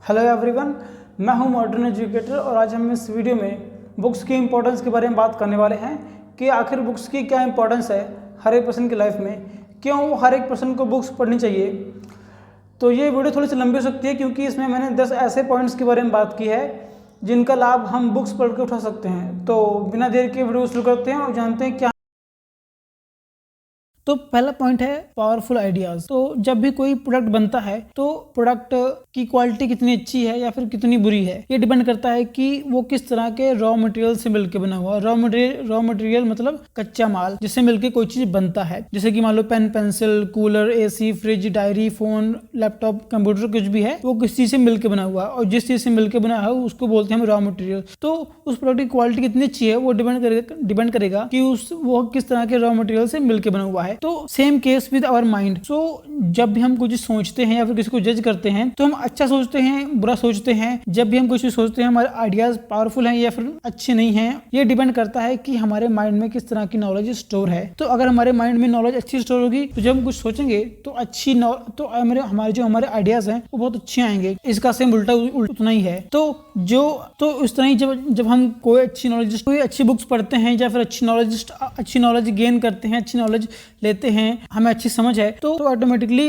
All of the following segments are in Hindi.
हेलो एवरीवन, मैं हूं मॉडर्न एजुकेटर और आज हम इस वीडियो में बुक्स की इंपॉर्टेंस के बारे में बात करने वाले हैं कि आखिर बुक्स की क्या इंपॉर्टेंस है हर एक पर्सन की लाइफ में, क्यों हर एक पर्सन को बुक्स पढ़नी चाहिए। तो ये वीडियो थोड़ी सी लंबी हो सकती है क्योंकि इसमें मैंने 10 ऐसे पॉइंट्स के बारे में बात की है जिनका लाभ हम बुक्स पढ़ के उठा सकते हैं। तो बिना देर के वीडियो शुरू करते हैं और जानते हैं क्या। तो पहला पॉइंट है पावरफुल आइडियाज। तो जब भी कोई प्रोडक्ट बनता है तो प्रोडक्ट की क्वालिटी कितनी अच्छी है या फिर कितनी बुरी है, ये डिपेंड करता है कि वो किस तरह के रॉ मटेरियल से मिलकर बना हुआ। रॉ मटेरियल मतलब कच्चा माल जिससे मिलकर कोई चीज बनता है, जैसे कि मान लो pen, pencil, cooler, AC, fridge, diary, phone, laptop, computer, कुछ भी है वो किस चीज से मिलकर बना हुआ और जिस चीज से मिलकर बना है उसको बोलते हैं रॉ मटेरियल। तो उस प्रोडक्ट की क्वालिटी कितनी अच्छी है वो डिपेंड करेगा कि वो किस तरह के रॉ मटेरियल से मिलकर बना हुआ है। तो same case with our mind. So जब भी हम कुछ सोचते हैं या फिर किसी को जज करते हैं तो हम अच्छा सोचते हैं, बुरा सोचते हैं। जब भी हम कुछ सोचते हैं हमारे आइडियाज पावरफुल हैं या फिर अच्छे नहीं हैं, ये डिपेंड करता है कि हमारे माइंड में किस तरह की नॉलेज स्टोर है। तो अगर हमारे माइंड में नॉलेज अच्छी स्टोर होगी तो जब हम कुछ सोचेंगे तो हमारे आइडियाज हैं वो बहुत अच्छे आएंगे। इसका सेम उल्टा उतना ही है। तो इस तरह ही जब हम कोई अच्छी बुक्स पढ़ते हैं या फिर अच्छी नॉलेज गेन करते हैं, अच्छी नॉलेज लेते हैं, हमें अच्छी समझ है, तो ऑटोमेटिकली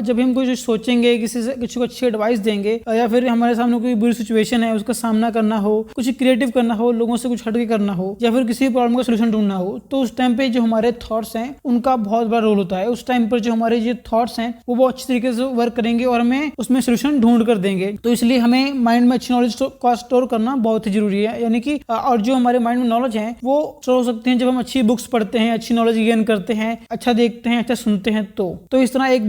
जब हम कुछ सोचेंगे, किसी को अच्छी एडवाइस देंगे या फिर हमारे सामने कोई बुरी सिचुएशन है उसका सामना करना हो, कुछ क्रिएटिव करना हो, लोगों से कुछ हटके करना हो या फिर किसी प्रॉब्लम का सोल्यूशन ढूंढना हो, तो उस टाइम पे जो हमारे थॉट्स हैं उनका बहुत बड़ा रोल होता है। उस टाइम पर जो हमारे ये थॉट्स हैं वो बहुत अच्छी तरीके से वर्क करेंगे और हमें उसमें सोल्यूशन ढूंढ कर देंगे। तो इसलिए हमें माइंड में अच्छी नॉलेज का स्टोर करना बहुत ही जरूरी है। यानी कि और जो हमारे माइंड में नॉलेज है वो स्टोर हो सकते हैं जब हम अच्छी बुक्स पढ़ते हैं, अच्छी नॉलेज गेन करते हैं, अच्छा देखते हैं, अच्छा सुनते हैं। तो इस तरह एक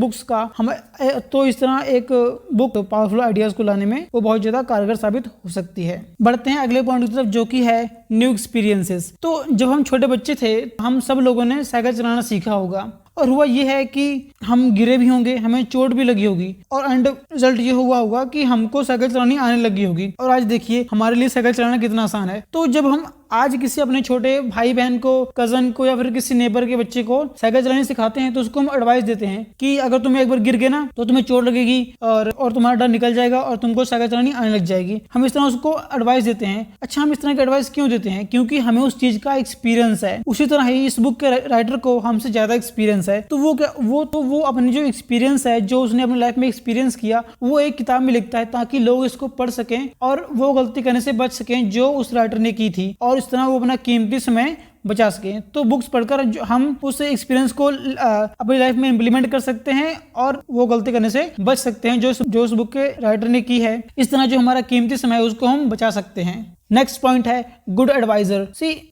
बुक पावरफुल आइडियाज को लाने में वो बहुत ज्यादा कारगर साबित हो सकती है। बढ़ते हैं अगले पॉइंट की तरफ जो कि है न्यू एक्सपीरियंसेस। तो जब हम छोटे बच्चे थे हम सब लोगों ने साइकिल चलाना सीखा होगा और हुआ ये है कि हम गिरे भी होंगे, हमें चोट भी लगी होगी और एंड रिजल्ट ये हुआ होगा कि हमको साइकिल चलानी आने लगी होगी। और आज देखिए हमारे लिए साइकिल चलाना कितना आसान है। तो जब हम आज किसी अपने छोटे भाई बहन को, कजन को या फिर किसी नेबर के बच्चे को साइकिल चलाने सिखाते हैं तो उसको हम एडवाइस देते हैं कि अगर तुम्हें एक बार गिर गए ना तो तुम्हें चोट लगेगी और तुम्हारा डर निकल जाएगा और तुमको साइकिल चलानी आने लग जाएगी। हम इस तरह उसको एडवाइस देते हैं। अच्छा, हम इस तरह की एडवाइस क्यों देते हैं? क्योंकि हमें उस चीज का एक्सपीरियंस है। उसी तरह ही इस बुक के राइटर को हमसे ज्यादा एक्सपीरियंस है। तो वो अपनी जो एक्सपीरियंस है, जो उसने अपनी लाइफ में एक्सपीरियंस किया, वो एक किताब में लिखता है ताकि लोग इसको पढ़ सकें और वो गलती करने से बच सकें जो उस राइटर ने की थी और इस तरह वो अपना कीमती समय बचा सके। तो बुक्स पढ़कर हम उस एक्सपीरियंस को अपनी लाइफ में इंप्लीमेंट कर सकते हैं और वो गलती करने से बच सकते हैं जो उस बुक के राइटर ने की है। इस तरह जो हमारा कीमती समय है उसको हम बचा सकते हैं। नेक्स्ट पॉइंट है गुड एडवाइजर।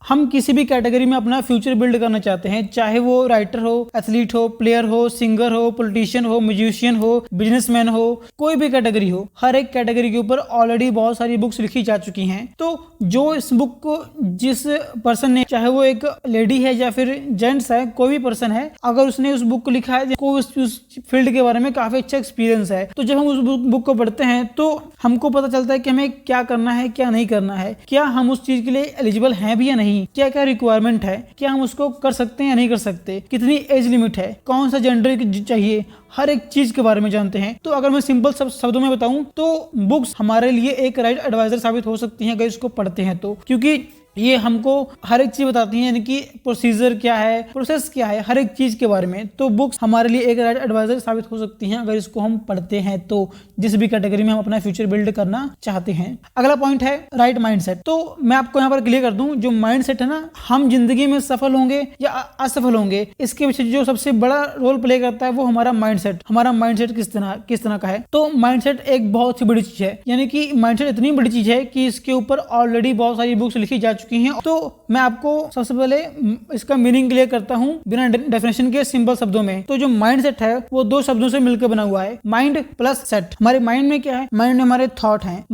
हम किसी भी कैटेगरी में अपना फ्यूचर बिल्ड करना चाहते हैं, चाहे वो राइटर हो, एथलीट हो, प्लेयर हो, सिंगर हो, पॉलिटिशियन हो, म्यूजिशियन हो, बिजनेसमैन हो, कोई भी कैटेगरी हो, हर एक कैटेगरी के ऊपर ऑलरेडी बहुत सारी बुक्स लिखी जा चुकी हैं। तो जो इस बुक को जिस पर्सन ने, चाहे वो एक लेडी है या फिर जेंट्स है, कोई भी पर्सन है, अगर उसने उस बुक को लिखा है को उस फील्ड के बारे में काफी अच्छा एक्सपीरियंस है, तो जब हम उस बुक को पढ़ते हैं तो हमको पता चलता है कि हमें क्या करना है, क्या नहीं करना है, क्या हम उस चीज के लिए एलिजिबल हैं भी या नहीं, क्या क्या रिक्वायरमेंट है, क्या हम उसको कर सकते हैं या नहीं कर सकते, कितनी एज लिमिट है, कौन सा जेंडर चाहिए, हर एक चीज के बारे में जानते हैं। तो अगर मैं सिंपल शब्दों में बताऊं तो बुक्स हमारे लिए एक राइट एडवाइजर साबित हो सकती हैं अगर इसको पढ़ते हैं तो, क्योंकि ये हमको हर एक चीज बताती है, यानी कि प्रोसीजर क्या है, प्रोसेस क्या है, हर एक चीज के बारे में। तो बुक्स हमारे लिए एक राइट एडवाइजर साबित हो सकती हैं अगर इसको हम पढ़ते हैं तो, जिस भी कैटेगरी में हम अपना फ्यूचर बिल्ड करना चाहते हैं। अगला पॉइंट है राइट माइंडसेट। तो मैं आपको यहाँ पर क्लियर कर दूं, जो माइंडसेट है ना, हम जिंदगी में सफल होंगे या असफल होंगे, इसके पीछे जो सबसे बड़ा रोल प्ले करता है वो हमारा माइंडसेट। हमारा माइंडसेट किस तरह का है। तो माइंडसेट एक बहुत ही बड़ी चीज है, यानी कि माइंडसेट इतनी बड़ी चीज है कि इसके ऊपर ऑलरेडी बहुत सारी बुक्स लिखी जा चुकी हैं। तो मैं आपको सबसे पहले इसका मीनिंग क्लियर करता हूं बिना डेफिनेशन के, सिंपल शब्दों में। तो जो माइंडसेट है वो दो शब्दों से मिलकर बना हुआ है, माइंड प्लस सेट। हमारे माइंड में क्या है? माइंड में हमारे थॉट हैं,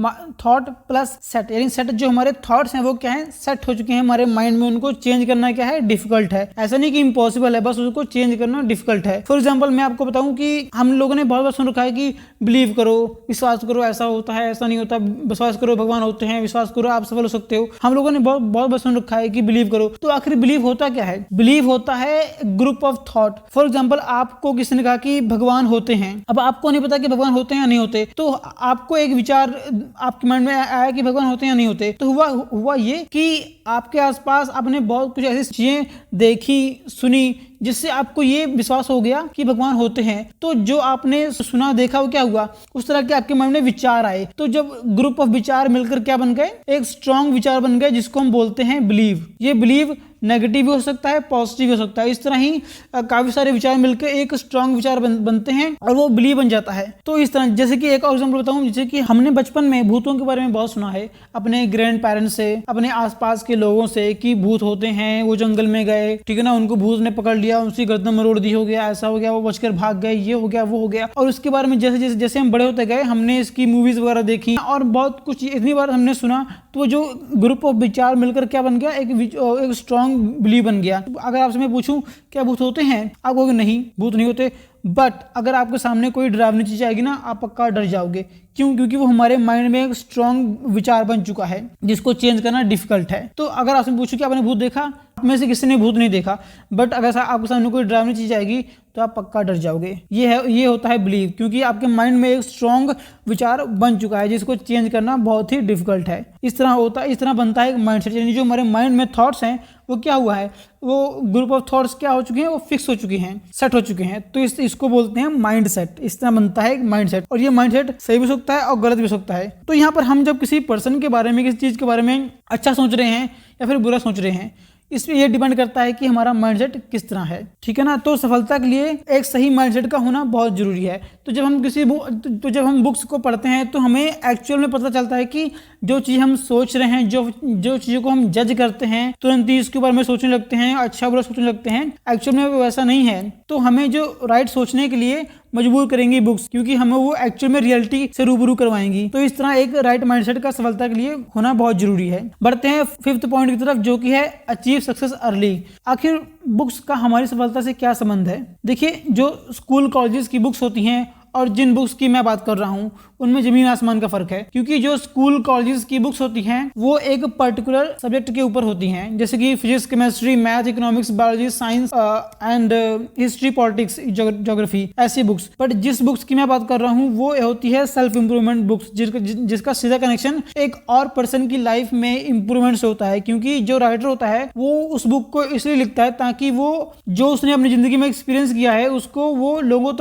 थॉट प्लस सेट, यानी सेट जो हमारे थॉट्स हैं वो क्या है? सेट हो चुके हैं हमारे माइंड में। उनको चेंज करना क्या है? डिफिकल्ट है। ऐसा नहीं कि इम्पॉसिबल है, बस उसको चेंज करना डिफिकल्ट है। फॉर एग्जाम्पल मैं आपको बताऊं कि हम लोगों ने बहुत बार सुन रखा है कि बिलीव करो, विश्वास करो, ऐसा होता है, ऐसा नहीं होता, विश्वास करो भगवान होते हैं, विश्वास करो आप सफल हो सकते हो। हम लोगों ने बहुत बहुत बार सुन रखा है कि बिलीव करो, तो आखिर बिलीव होता क्या है? बिलीव होता है group of thought. For example, आपको किसी ने कहा कि भगवान होते हैं, अब आपको नहीं पता कि भगवान होते हैं या नहीं होते, तो आपको एक विचार आपके मन में आया कि भगवान होते हैं या नहीं होते, तो हुआ ये कि आपके आसपास आपने बहुत कुछ ऐसी चीजें देखी, सुनी, जिससे आपको ये विश्वास हो गया कि भगवान होते हैं। तो जो आपने सुना देखा वो क्या हुआ, उस तरह के आपके मन में विचार आए। तो जब ग्रुप ऑफ विचार मिलकर क्या बन गए, एक स्ट्रॉन्ग विचार बन गए, जिसको हम बोलते हैं बिलीव। ये बिलीव नेगेटिव भी हो सकता है, पॉजिटिव भी हो सकता है। इस तरह ही काफी सारे विचार मिलकर एक स्ट्रॉन्ग विचार बनते हैं और वो बिलीव बन जाता है। तो इस तरह, जैसे कि एक और एग्जांपल बताऊं, जैसे कि हमने बचपन में भूतों के बारे में बहुत सुना है, अपने ग्रैंड पेरेंट्स से, अपने आसपास के लोगों से, कि भूत होते हैं, वो जंगल में गए, ठीक है ना, उनको भूत ने पकड़ लिया, उसकी गर्दन मरोड़ दी, हो गया ऐसा, हो गया वो बचकर भाग गए, ये हो गया वो हो गया। और उसके बारे में जैसे जैसे हम बड़े होते गए, हमने इसकी मूवीज वगैरह देखी और बहुत कुछ इतनी बार हमने सुना, तो जो ग्रुप ऑफ विचार मिलकर क्या बन गया, एक स्ट्रॉन्ग बिलीव बन गया। अगर आपसे मैं पूछूं क्या भूत होते हैं, आप कहोगे नहीं, भूत नहीं होते। बट अगर आपके सामने कोई डरावनी चीज आएगी ना, आप पक्का डर जाओगे। क्यों? क्योंकि वो हमारे माइंड में एक स्ट्रॉन्ग विचार बन चुका है, जिसको चेंज करना डिफिकल्ट है। तो अगर आपसे पूछूं कि आपने भूत देखा, आप में से किसी ने भूत नहीं देखा, बट अगर आपके सामने कोई डरावनी चीज आएगी तो आप पक्का डर जाओगे। ये होता है बिलीव, क्योंकि आपके माइंड में एक स्ट्रॉन्ग विचार बन चुका है, जिसको चेंज करना बहुत ही डिफिकल्ट है। इस तरह बनता है एक माइंडसेट, यानी जो हमारे माइंड में थॉट्स हैं, वो क्या हुआ है, वो ग्रुप ऑफ थॉट्स क्या हो चुके हैं, वो फिक्स हो चुके हैं, सेट हो चुके हैं। तो इसको बोलते हैं माइंड सेट। इस तरह बनता है एक माइंड सेट, और ये माइंड सेट सही भी हो सकता है और गलत भी हो सकता है। तो यहाँ पर हम जब किसी पर्सन के बारे में, किसी चीज के बारे में अच्छा सोच रहे हैं या फिर बुरा सोच रहे हैं, इस पे ये डिपेंड करता है कि हमारा माइंडसेट किस तरह है, ठीक है ना। तो सफलता के लिए एक सही माइंडसेट का होना बहुत जरूरी है। तो जब हम बुक्स को पढ़ते हैं, तो हमें एक्चुअल में पता चलता है कि जो चीज हम सोच रहे हैं, जो चीजों को हम जज करते हैं, तुरंत ही इसके बारे में सोचने लगते हैं, अच्छा बुरा सोचने लगते हैं, एक्चुअल में वो वैसा नहीं है। तो हमें जो राइट सोचने के लिए मजबूर करेंगी बुक्स, क्योंकि हमें वो एक्चुअल में रियलिटी से रूबरू करवाएंगी। तो इस तरह एक राइट माइंडसेट का सफलता के लिए होना बहुत जरूरी है। बढ़ते हैं 5th पॉइंट की तरफ, जो कि है अचीव सक्सेस अर्ली। आखिर बुक्स का हमारी सफलता से क्या संबंध है? देखिए, जो स्कूल कॉलेजेस की बुक्स होती हैं और जिन बुक्स की मैं बात कर रहा हूँ, उनमें जमीन आसमान का फर्क है। क्योंकि जो स्कूल कॉलेजेस की बुक्स होती हैं, वो एक पर्टिकुलर सब्जेक्ट के ऊपर होती हैं, जैसे कि physics, chemistry, math, economics, biology, science and history, politics, geography, ऐसी बुक्स। बट जिस बुक्स की मैं बात कर रहा हूँ, वो होती है सेल्फ इंप्रूवमेंट बुक्स, जिसका सीधा कनेक्शन एक और पर्सन की लाइफ में इंप्रूवमेंट से होता है। क्योंकि जो राइटर होता है, वो उस बुक को इसलिए लिखता है ताकि वो जो उसने अपनी जिंदगी में एक्सपीरियंस किया है, उसको वो लोगों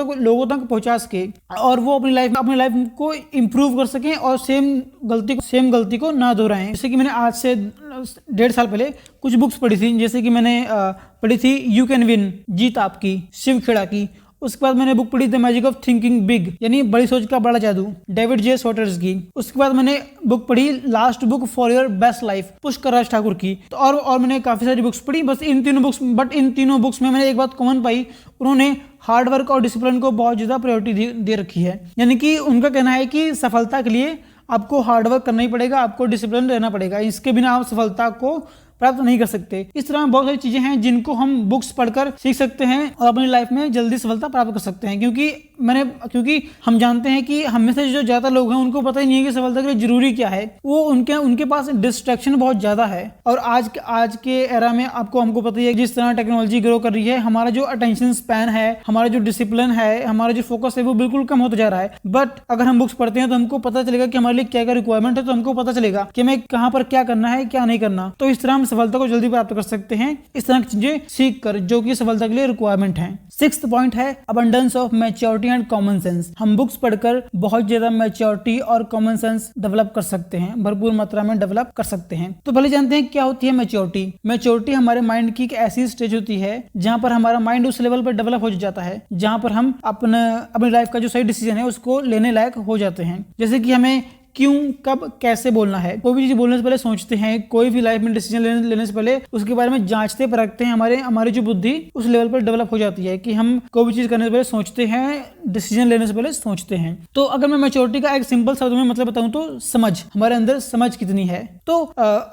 तक पहुंचा सके, और वो अपनी लाइफ को इंप्रूव कर सकें और सेम गलती को ना दोहराएं। जैसे कि मैंने आज से 1.5 साल पहले कुछ बुक्स पढ़ी थी, जैसे कि मैंने पढ़ी थी यू कैन विन, जीत आपकी, शिव खेड़ा की। उसके बाद मैंने बुक पढ़ी the magic of thinking big, यानी बड़ी सोच का बड़ा जादू, डेविड जे सॉटर्स की। उसके बाद मैंने बुक पढ़ी last book for your best life, Pushkar Raj Thakur की। तो और मैंने काफी सारी बुक्स पढ़ी, बस इन तीनों बुक्स में मैंने एक बात कॉमन पाई, उन्होंने हार्ड वर्क और डिसिप्लिन को बहुत ज्यादा प्रायोरिटी दे रखी है। यानी कि उनका कहना है कि सफलता के लिए आपको हार्ड वर्क करना ही पड़ेगा, आपको डिसिप्लिन रहना पड़ेगा, इसके बिना आप सफलता को प्राप्त नहीं कर सकते। इस तरह बहुत सारी चीजें हैं जिनको हम बुक्स पढ़कर सीख सकते हैं और अपनी लाइफ में जल्दी सफलता प्राप्त कर सकते हैं। क्योंकि हम जानते हैं कि हम में से जो ज्यादा लोग हैं, उनको पता ही नहीं है कि सफलता के लिए जरूरी क्या है। वो उनके पास डिस्ट्रैक्शन बहुत ज्यादा है। और आज के एरा में हमको पता ही है, जिस तरह टेक्नोलॉजी ग्रो कर रही है, हमारा जो अटेंशन स्पैन है, हमारा जो डिसिप्लिन है, हमारा जो फोकस है, वो बिल्कुल कम होता जा रहा है। बट अगर हम बुक्स पढ़ते हैं तो हमको पता चलेगा कि हमारे लिए क्या क्या रिक्वायरमेंट है, तो हमको पता चलेगा कि हमें कहाँ पर क्या करना है, क्या नहीं करना। तो इस तरह हम सफलता को जल्दी प्राप्त कर सकते हैं, इस तरह की चीजें सीख कर, जो कि सफलता के लिए रिक्वायरमेंट है। 6th पॉइंट है abundance of maturity and common sense. हम बुक्स पढ़कर बहुत ज्यादा मैच्योरिटी और कॉमन सेंस डेवलप कर सकते हैं, भरपूर मात्रा में डेवलप कर सकते हैं। तो पहले जानते हैं क्या होती है मैच्योरिटी। मैच्योरिटी हमारे माइंड की एक ऐसी स्टेज होती है जहां पर हमारा माइंड उस लेवल पर डेवलप हो जाता है जहां पर हम अपनी लाइफ का जो सही डिसीजन है उसको लेने लायक हो जाते हैं। जैसे कि हमें क्यों, कब, कैसे बोलना है, कोई भी चीज बोलने से पहले सोचते हैं। कोई भी लाइफ में डिसीजन लेने से पहले उसके बारे में जांचते परखते हैं। हमारी जो बुद्धि उस लेवल पर डेवलप हो जाती है कि हम कोई भी चीज करने से पहले सोचते हैं, डिसीजन लेने से पहले सोचते हैं। तो अगर मैं मैच्योरिटी का एक सिंपल शब्द में मतलब बताऊं तो समझ, हमारे अंदर समझ कितनी है। तो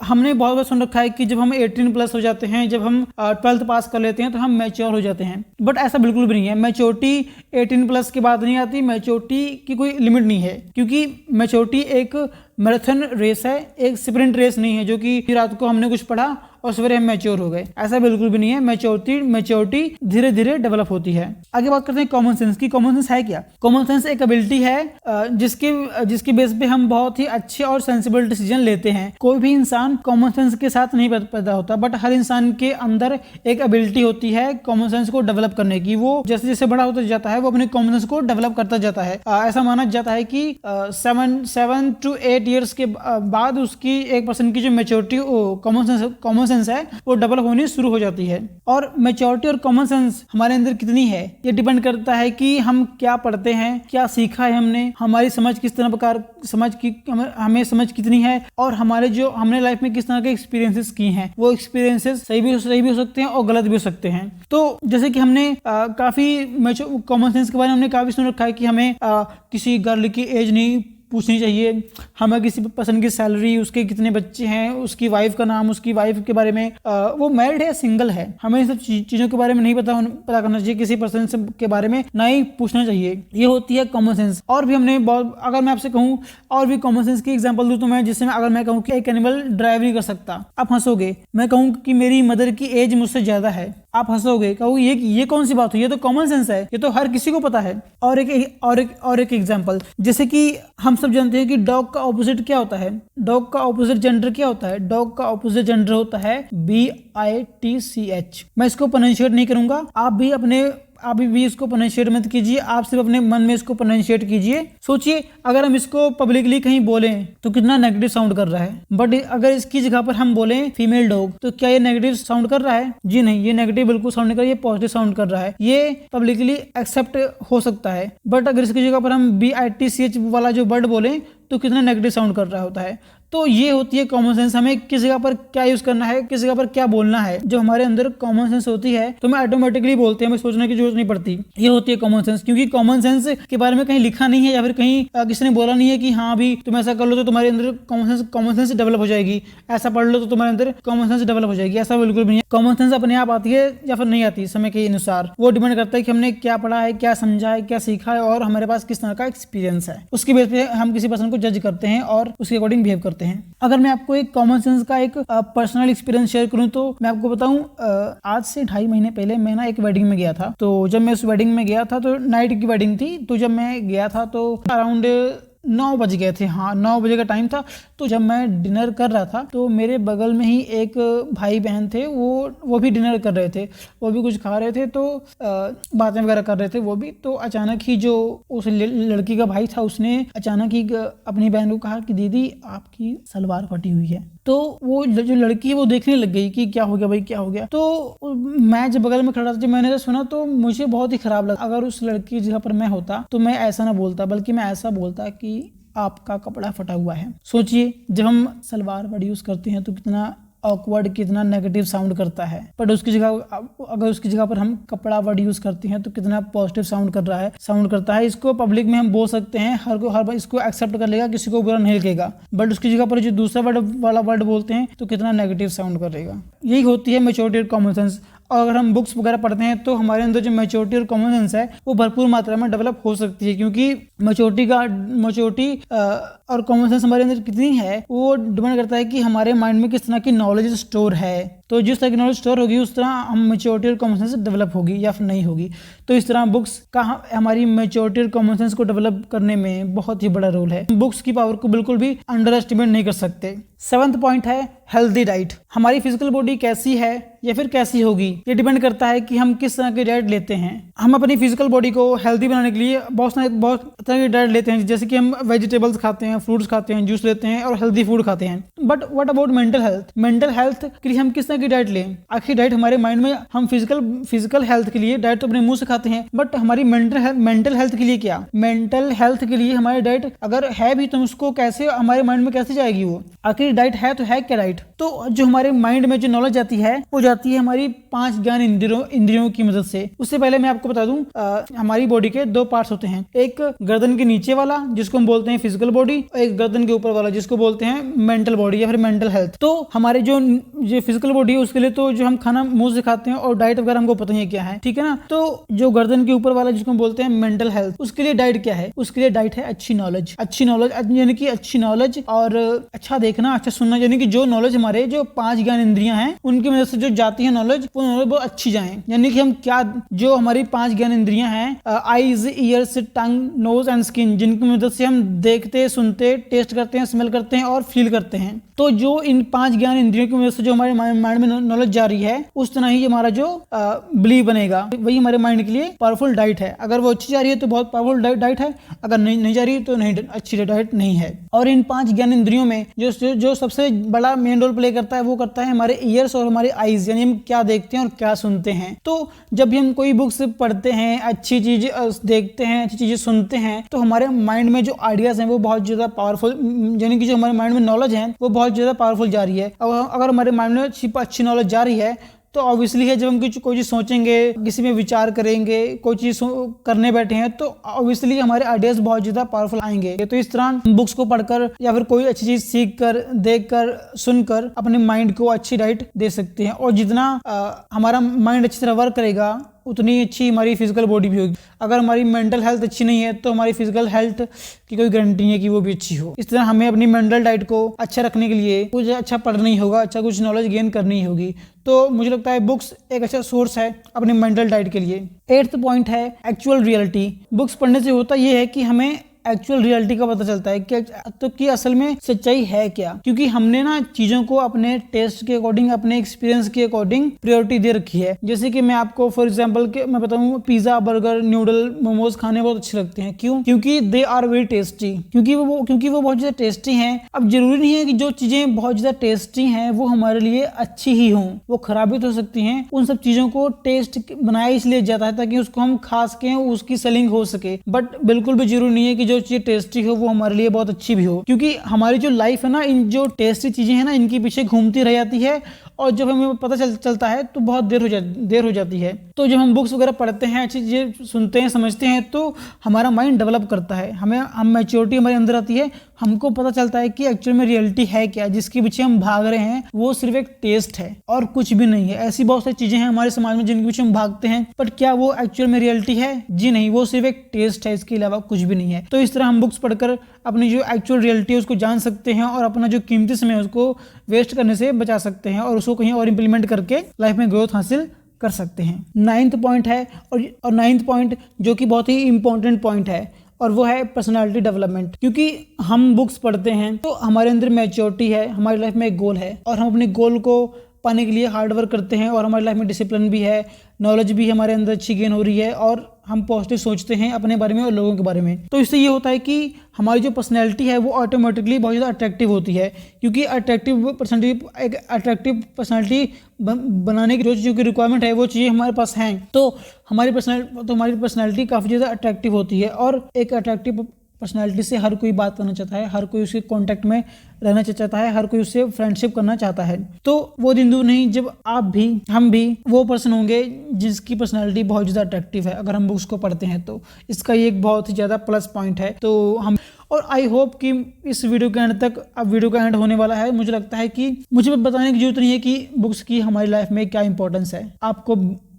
हमने बहुत बार सुन रखा है कि जब हम 18+ हो जाते हैं, जब हम 12th पास कर लेते हैं, तो हम मैच्योर हो जाते हैं। बट ऐसा बिल्कुल भी नहीं है। मैच्योरिटी 18+ के बाद नहीं आती, मैच्योरिटी की कोई लिमिट नहीं है। क्योंकि मैच्योरिटी एक मैराथन रेस है, एक स्प्रिंट रेस नहीं है जो कि रात को हमने कुछ पढ़ा और सवेरे हम मैच्योर हो गए, ऐसा बिल्कुल भी नहीं है। मैच्योरिटी धीरे धीरे डेवलप होती है। आगे बात करते हैं कॉमन सेंस की। कॉमन सेंस है क्या? कॉमन सेंस एक एबिलिटी है जिसके बेस पे हम बहुत ही अच्छे और सेंसिबल डिसीजन लेते हैं। कोई भी इंसान कॉमन सेंस के साथ नहीं पैदा होता, बट हर इंसान के अंदर एक एबिलिटी होती है कॉमन सेंस को डेवलप करने की। वो जैसे जैसे बड़ा होता जाता है वो अपने कॉमन सेंस को डेवलप करता जाता है। ऐसा माना जाता है कि 7 to 8 ईयर्स के बाद उसकी एक पर्सन की जो मेच्योरिटी कॉमन सेंस है वो डेवलप होनी शुरू हो जाती है। और मेच्योरिटी और कॉमन सेंस हमारे अंदर कितनी है ये डिपेंड करता है कि हम क्या पढ़ते हैं, क्या सीखा है हमने, हमारी समझ किस तरह प्रकार हमें समझ कितनी है, और हमने लाइफ में किस तरह के एक्सपीरियंसेस की हैं। वो एक्सपीरियंसेस सही भी हो सकते हैं और गलत भी हो सकते हैं। तो जैसे कि हमने काफी कॉमन सेंस के बारे में हमने काफी सुन रखा है कि हमें किसी गर्ल की एज नहीं पूछनी चाहिए, हमें किसी पर्सन की सैलरी, उसके कितने बच्चे हैं, उसकी वाइफ का नाम, उसकी वाइफ के बारे में, वो मैरिड है सिंगल है, हमें इन सब चीजों के बारे में नहीं पता करना चाहिए, किसी पर्सन के बारे में ना ही पूछना चाहिए। ये होती है कॉमन सेंस। और भी हमने बहुत, अगर मैं आपसे कहूँ और भी कॉमन सेंस की एग्जाम्पल दूं तो मैं, जिससे अगर मैं कहूँ कि एक एनिमल ड्राइव नहीं कर सकता, आप हंसोगे। मैं कहूँ कि मेरी मदर की एज मुझसे ज्यादा है, आप हंसोगे, कहो ये कौन सी बात हुई, ये तो कॉमन सेंस है, ये तो हर किसी को पता है। और एक एग्जांपल, जैसे कि हम सब जानते हैं कि डॉग का ऑपोजिट क्या होता है, डॉग का ऑपोजिट जेंडर क्या होता है, डॉग का ऑपोजिट जेंडर होता है BITCH। मैं इसको प्रोनाउंशिएट नहीं करूंगा, आप भी इसको प्रोनाउंशिएट मत कीजिए, आप सिर्फ अपने मन में इसको प्रोनाउंशिएट कीजिए। सोचिए अगर हम इसको पब्लिकली कहीं बोलें तो कितना नेगेटिव साउंड कर रहा है, बट अगर इसकी जगह पर हम बोलें फीमेल डॉग तो क्या ये नेगेटिव साउंड कर रहा है? जी नहीं, ये नेगेटिव बिल्कुल साउंड नहीं कर रहा है, ये पॉजिटिव साउंड कर रहा है। ये पब्लिकली एक्सेप्ट हो सकता है, बट अगर इसकी जगह पर हम BITCH वाला जो वर्ड बोलें तो कितना नेगेटिव साउंड कर रहा होता है। तो ये होती है कॉमन सेंस, हमें किस जगह पर क्या यूज करना है, किस जगह पर क्या बोलना है। जो हमारे अंदर कॉमन सेंस होती है तो मैं ऑटोमेटिकली बोलते हैं, हमें सोचने की जरूरत नहीं पड़ती। ये होती है कॉमन सेंस, क्योंकि कॉमन सेंस के बारे में कहीं लिखा नहीं है या फिर कहीं किसी ने बोला नहीं है कि हाँ भी तुम ऐसा कर लो तो तुम्हारे अंदर कॉमन सेंस डेवलप हो जाएगी, ऐसा पढ़ लो तो तुम्हारे अंदर कॉमन सेंस डेवलप हो जाएगी। ऐसा बिल्कुल भी नहीं है। कॉमन सेंस अपने आप आती है या फिर नहीं आती समय के अनुसार, वो डिपेंड करता है कि हमने क्या पढ़ा है, क्या समझा है, क्या सीखा है और हमारे पास किस तरह का एक्सपीरियंस है। उसकी बेस पे हम किसी पर्सन को जज करते हैं और उसके अकॉर्डिंग बिहेव करते हैं। अगर मैं आपको एक कॉमन सेंस का एक पर्सनल एक्सपीरियंस शेयर करूं तो मैं आपको बताऊं, आज से 2.5 महीने पहले मैं ना एक वेडिंग में गया था। तो जब मैं उस वेडिंग में गया था तो नाइट की वेडिंग थी, तो जब मैं गया था तो अराउंड 9 बज गए थे, हाँ 9 बजे का टाइम था। तो जब मैं डिनर कर रहा था तो मेरे बगल में ही एक भाई बहन थे, वो भी डिनर कर रहे थे, वो भी कुछ खा रहे थे, तो बातें वगैरह कर रहे थे वो भी। तो अचानक ही जो उस लड़की का भाई था उसने अचानक ही अपनी बहन को कहा कि दीदी आपकी सलवार फटी हुई है। तो वो जो लड़की है वो देखने लग गई कि क्या हो गया भाई, क्या हो गया। तो मैं जब बगल में खड़ा था, जब मैंने तो सुना तो मुझे बहुत ही खराब लगा। अगर उस लड़की की जगह पर मैं होता तो मैं ऐसा ना बोलता, बल्कि मैं ऐसा बोलता कि आपका कपड़ा फटा हुआ है। सोचिए जब हम सलवार वर्ड यूज करते हैं तो कितना ऑकवर्ड, कितना नेगेटिव साउंड करता है, बट अगर उसकी जगह पर हम कपड़ा वर्ड यूज करते हैं तो कितना पॉजिटिव साउंड करता है। इसको पब्लिक में हम बोल सकते हैं, हर बार इसको एक्सेप्ट कर लेगा, किसी को बुरा नहीं लगेगा, बट उसकी जगह पर जो दूसरा वाला वर्ड बोलते हैं तो कितना नेगेटिव साउंड करेगा। यही होती है मैच्योरिटी और कॉमन सेंस। और अगर हम बुक्स वगैरह पढ़ते हैं तो हमारे अंदर जो मैच्योरिटी और कॉमन सेंस है वो भरपूर मात्रा में डेवलप हो सकती है, क्योंकि मैच्योरिटी और कॉमन सेंस हमारे अंदर कितनी है वो डिपेंड करता है कि हमारे माइंड में किस तरह की नॉलेज स्टोर है। तो जिस तरह की नॉलेज स्टोर होगी उस तरह हम मैच्योरिटी और कॉमन सेंस डेवलप होगी या फिर नहीं होगी। तो इस तरह बुक्स का हमारी मैच्योरिटी और कॉमन सेंस को डेवलप करने में बहुत ही बड़ा रोल है। बुक्स की पावर को बिल्कुल भी अंडर एस्टिमेट नहीं कर सकते। 7th पॉइंट है हेल्दी डाइट। हमारी फिजिकल बॉडी कैसी है या फिर कैसी होगी ये डिपेंड करता है कि हम किस तरह की डाइट लेते हैं। हम अपनी फिजिकल बॉडी को हेल्दी बनाने के लिए बहुत तरह की डाइट लेते हैं, जैसे कि हम वेजिटेबल्स खाते हैं, फ्रूट्स खाते हैं, जूस लेते हैं और हेल्दी फूड खाते हैं। But what about mental health? Mental health के लिए हम किस तरह की डाइट लें? आखिर डाइट हमारे माइंड में, हम फिजिकल हेल्थ के लिए डाइट तो अपने मुंह से खाते हैं, बट हमारी मेंटल हेल्थ के लिए क्या? मेंटल हेल्थ के लिए हमारी डाइट अगर है भी तो उसको कैसे हमारे माइंड में कैसे जाएगी? वो आखिर डाइट है तो है क्या डाइट? तो जो हमारे माइंड में जो नॉलेज आती है वो जाती है हमारी 5 ज्ञान इंद्रियों की मदद से। उससे पहले मैं आपको बता दूं, हमारी बॉडी के 2 पार्ट्स होते हैं, एक गर्दन के नीचे वाला जिसको हम बोलते हैं फिजिकल बॉडी, और एक गर्दन के ऊपर वाला जिसको बोलते हैं मेंटल बॉडी या फिर मेंटल हेल्थ। तो हमारे जो फिजिकल बॉडी बॉडी है उसके लिए तो जो हम खाना मुंह से खाते हैं और डाइट वगैरह हमको पता ही है क्या है, ठीक है ना। तो जो गर्दन के ऊपर वाला जिसको बोलते हैं मेंटल हेल्थ, उसके लिए डाइट क्या है? उसके लिए डाइट है अच्छी नॉलेज। अच्छी नॉलेज यानी कि अच्छी नॉलेज और अच्छा देखना, अच्छा सुनना, यानी कि जो नॉलेज हमारे जो 5 ज्ञान इंद्रियां हैं उनकी मदद से जो जाती है नॉलेज, वो नॉलेज बहुत अच्छी जाए। यानी कि हम क्या, जो हमारी 5 ज्ञान इंद्रियां हैं, eyes, ears, tongue, nose and skin, जिनकी मदद से हम देखते, सुनते, टेस्ट करते हैं, स्मेल करते हैं और फील करते हैं। तो जो इन 5 ज्ञान इंद्रियों की वजह से जो हमारे माइंड में नॉलेज जा रही है, उस तरह ही हमारा जो बिलीव बनेगा, वही हमारे माइंड के लिए पावरफुल डाइट है। अगर वो अच्छी जा रही है तो बहुत पावरफुल डाइट है, अगर नहीं जा रही है तो नहीं, अच्छी डाइट नहीं है। और इन 5 ज्ञान इंद्रियों में जो सबसे बड़ा मेन रोल प्ले करता है, वो करता है हमारे ईयर्स और हमारे आईज, यानी हम क्या देखते हैं और क्या सुनते हैं। तो जब भी हम कोई बुक्स पढ़ते हैं, अच्छी चीज देखते हैं, अच्छी चीजें सुनते हैं, तो हमारे माइंड में जो आइडियाज हैं वो बहुत ज्यादा पावरफुल, यानी कि जो हमारे माइंड में नॉलेज है वो बहुत ज्यादा पावरफुल जा रही है। अगर हमारे माइंड में अच्छी नॉलेज जा रही है तो ऑब्वियसली है, जब हम कोई चीज सोचेंगे, किसी में विचार करेंगे, कोई चीज करने बैठे हैं, तो ऑब्वियसली हमारे आइडियाज बहुत ज्यादा पावरफुल आएंगे। तो इस तरह बुक्स को पढ़कर या फिर कोई अच्छी चीज सीख कर, देख कर, सुनकर अपने माइंड को अच्छी डाइट दे सकते हैं। और जितना हमारा माइंड अच्छी तरह वर्क करेगा, उतनी अच्छी हमारी फिजिकल बॉडी भी होगी। अगर हमारी मेंटल हेल्थ अच्छी नहीं है तो हमारी फिजिकल हेल्थ की कोई गारंटी नहीं है कि वो भी अच्छी हो। इस तरह हमें अपनी मेंटल डाइट को अच्छा रखने के लिए कुछ अच्छा पढ़ना ही होगा, अच्छा कुछ नॉलेज गेन करनी होगी। तो मुझे लगता है बुक्स एक अच्छा सोर्स है अपनी मेंटल डाइट के लिए। 8th पॉइंट है एक्चुअल रियलिटी। बुक्स पढ़ने से होता यह है कि हमें एक्चुअल रियलिटी का पता चलता है कि असल में सच्चाई है क्या, क्योंकि हमने ना चीजों को अपने टेस्ट के अकॉर्डिंग, अपने एक्सपीरियंस के अकॉर्डिंग प्रायोरिटी दे रखी है। जैसे कि मैं आपको फॉर एग्जांपल मैं बताऊं, पिज्जा, बर्गर, न्यूडल, मोमोज खाने बहुत अच्छे लगते हैं। क्यों? क्योंकि दे आर वेरी टेस्टी, क्योंकि वो बहुत ज्यादा टेस्टी हैं। अब जरूरी नहीं है कि जो चीजें बहुत ज्यादा टेस्टी हैं वो हमारे लिए अच्छी ही हों, वो खराब भी हो सकती हैं। उन सब चीजों को टेस्ट बनाया इसलिए जाता है ताकि उसको हम खा सकें, उसकी सेलिंग हो सके। बट बिल्कुल भी जरूरी नहीं है कि जो चीज टेस्टी हो वो हमारे लिए बहुत अच्छी भी हो, क्योंकि हमारी जो लाइफ है ना, इन जो टेस्टी चीजें हैं ना, इनके पीछे घूमती रह जाती है और जब हमें पता चलता है तो बहुत देर हो जाती है। तो जब हम बुक्स वगैरह पढ़ते हैं, अच्छी चीजें सुनते हैं, समझते हैं, तो हमारा माइंड डेवलप करता है, हम मैच्योरिटी हमारे अंदर आती है, हमको पता चलता है कि एक्चुअल में रियलिटी है क्या, जिसके पीछे हम भाग रहे हैं वो सिर्फ एक टेस्ट है और कुछ भी नहीं है। ऐसी बहुत सारी चीजें हैं हमारे समाज में जिनके पीछे हम भागते हैं, बट क्या वो एक्चुअल में रियलिटी है? जी नहीं, वो सिर्फ एक टेस्ट है, इसके अलावा कुछ भी नहीं है। तो इस तरह हम बुक्स पढ़कर अपनी जो एक्चुअल रियलिटी है उसको जान सकते हैं और अपना जो कीमती समय है उसको वेस्ट करने से बचा सकते हैं और उसको कहीं और इंप्लीमेंट करके लाइफ में ग्रोथ हासिल कर सकते हैं। 9th पॉइंट है, और 9th पॉइंट जो कि बहुत ही इंपॉर्टेंट पॉइंट है, और वो है पर्सनालिटी डेवलपमेंट। क्योंकि हम बुक्स पढ़ते हैं तो हमारे अंदर मैच्योरिटी है, हमारी लाइफ में एक गोल है और हम अपने गोल को पाने के लिए हार्ड वर्क करते हैं और हमारी लाइफ में डिसिप्लिन भी है, नॉलेज भी हमारे अंदर अच्छी गेन हो रही है और हम पॉजिटिव सोचते हैं अपने बारे में और लोगों के बारे में। तो इससे ये होता है कि हमारी जो पर्सनैलिटी है वो ऑटोमेटिकली बहुत ज़्यादा अट्रैक्टिव होती है, क्योंकि अट्रैक्टिव पर्सनैलिटी बनाने की जो चीज़ों की रिक्वायरमेंट है वो चीज़ें हमारे पास हैं, तो हमारी पर्सनैलिटी काफ़ी ज़्यादा अट्रैक्टिव होती है। और एक अट्रैक्टिव पर्सनालिटी से हर कोई बात करना चाहता है, हर कोई उसके कांटेक्ट में रहना चाहता है, हर कोई उससे फ्रेंडशिप करना चाहता है। तो वो दिन दूर नहीं जब आप भी, हम भी वो पर्सन होंगे जिसकी पर्सनालिटी बहुत ज़्यादा अट्रैक्टिव है अगर हम बुक्स को पढ़ते हैं। तो इसका ये एक बहुत ही ज़्यादा प्लस पॉइंट है। तो हम, और आई होप कि इस वीडियो के एंड तक, अब वीडियो का एंड होने वाला है, मुझे लगता है कि मुझे बताने की जरूरत नहीं है कि बुक्स की हमारी लाइफ में क्या इंपॉर्टेंस है। आपको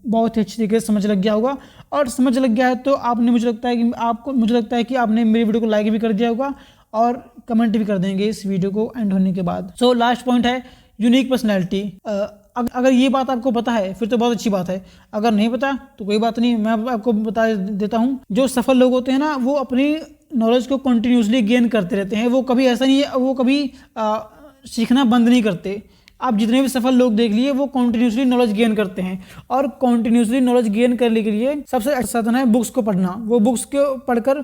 बहुत ही अच्छी तरीके से समझ लग गया होगा, और समझ लग गया है तो आपने, मुझे लगता है कि आपने मेरी वीडियो को लाइक भी कर दिया होगा और कमेंट भी कर देंगे इस वीडियो को एंड होने के बाद। सो लास्ट पॉइंट है यूनिक पर्सनैलिटी। अगर ये बात आपको पता है फिर तो बहुत अच्छी बात है, अगर नहीं पता तो कोई बात नहीं, मैं आपको बता देता हूँ। जो सफल लोग होते हैं ना, वो अपनी नॉलेज को कंटिन्यूसली गेन करते रहते हैं। वो कभी ऐसा नहीं है, वो कभी सीखना बंद नहीं करते। आप जितने भी सफल लोग देख लिए वो कॉन्टिन्यूसली नॉलेज गेन करते हैं, और कॉन्टिन्यूसली नॉलेज गेन करने के लिए सबसे अच्छा साधन है बुक्स को पढ़ना। वो बुक्स को पढ़कर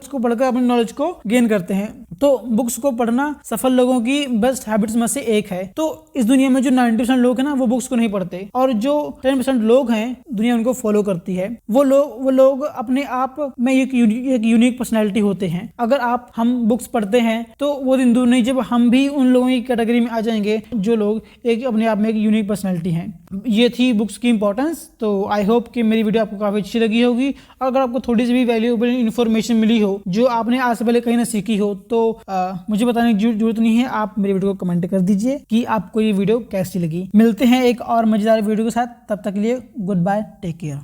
अपनी नॉलेज को गेन करते हैं। तो बुक्स को पढ़ना सफल लोगों की बेस्ट हैबिट्स में से एक है। तो इस दुनिया में जो 90% लोग हैं ना, वो बुक्स को नहीं पढ़ते, और जो 10% लोग हैं दुनिया उनको फॉलो करती है। वो लोग अपने आप में एक यूनिक पर्सनैलिटी होते हैं। अगर हम बुक्स पढ़ते हैं तो वो दिन दूर नहीं जब हम भी उन लोगों की कैटेगरी में आ जाएंगे जो लोग अपने आप में एक यूनिक पर्सनैलिटी है। ये थी बुक्स की इंपॉर्टेंस। तो आई होप कि मेरी वीडियो आपको काफी अच्छी लगी होगी। अगर आपको थोड़ी सी भी वैल्यूएबल इन्फॉर्मेशन मिली हो जो आपने आज से पहले कहीं ना सीखी हो, तो मुझे बताने की जरूरत नहीं है, आप मेरे वीडियो को कमेंट कर दीजिए कि आपको ये वीडियो कैसी लगी। मिलते हैं एक और मजेदार वीडियो के साथ, तब तक के लिए गुड बाय, टेक केयर।